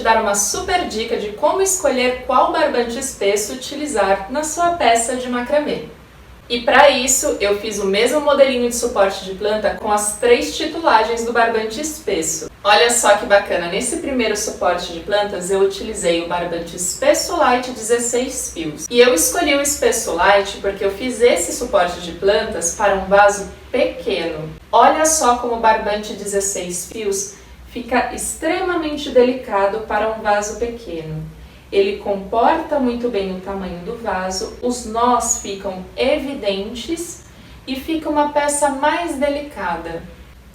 te dar uma super dica de como escolher qual barbante espesso utilizar na sua peça de macramê. E para isso, eu fiz o mesmo modelinho de suporte de planta com as 3 titulagens do barbante espesso. Olha só que bacana, nesse primeiro suporte de plantas eu utilizei o barbante espesso light 16 fios. E eu escolhi o espesso light porque eu fiz esse suporte de plantas para um vaso pequeno. Olha só como o barbante 16 fios fica extremamente delicado para um vaso pequeno. Ele comporta muito bem o tamanho do vaso, os nós ficam evidentes e fica uma peça mais delicada.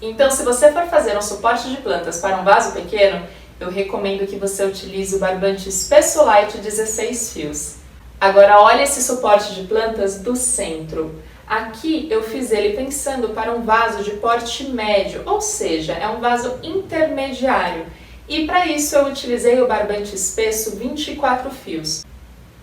Então, se você for fazer um suporte de plantas para um vaso pequeno, eu recomendo que você utilize o barbante espesso light 16 fios. Agora, olha esse suporte de plantas do centro. Aqui eu fiz ele pensando para um vaso de porte médio, ou seja, é um vaso intermediário. E para isso eu utilizei o barbante espesso 24 fios.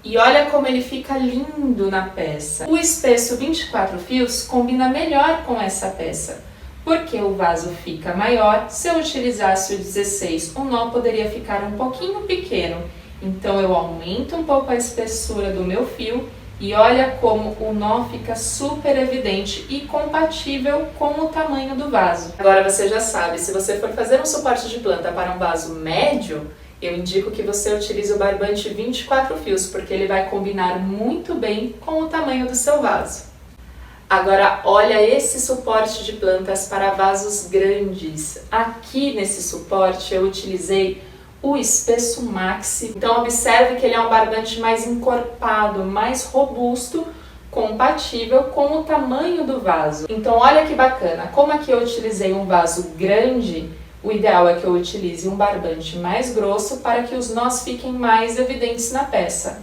E olha como ele fica lindo na peça. O espesso 24 fios combina melhor com essa peça, porque o vaso fica maior. Se eu utilizasse o 16, o nó poderia ficar um pouquinho pequeno. Então eu aumento um pouco a espessura do meu fio e olha como o nó fica super evidente e compatível com o tamanho do vaso. Agora você já sabe, se você for fazer um suporte de planta para um vaso médio, eu indico que você utilize o barbante 24 fios, porque ele vai combinar muito bem com o tamanho do seu vaso. Agora olha esse suporte de plantas para vasos grandes. Aqui nesse suporte eu utilizei o espesso maxi. Então observe que ele é um barbante mais encorpado, mais robusto, compatível com o tamanho do vaso. Então olha que bacana, como aqui eu utilizei um vaso grande, o ideal é que eu utilize um barbante mais grosso para que os nós fiquem mais evidentes na peça.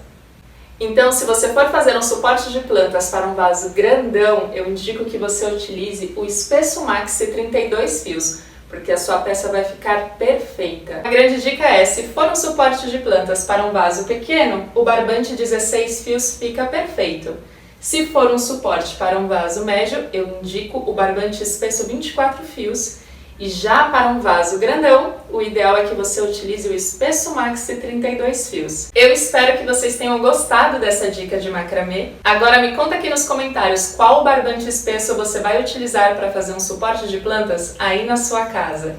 Então, se você for fazer um suporte de plantas para um vaso grandão, eu indico que você utilize o espesso maxi 32 fios, porque a sua peça vai ficar perfeita. A grande dica é, se for um suporte de plantas para um vaso pequeno, o barbante 16 fios fica perfeito. Se for um suporte para um vaso médio, eu indico o barbante espesso 24 fios. E já para um vaso grandão, o ideal é que você utilize o espesso maxi 32 fios. Eu espero que vocês tenham gostado dessa dica de macramê. Agora me conta aqui nos comentários qual barbante espesso você vai utilizar para fazer um suporte de plantas aí na sua casa.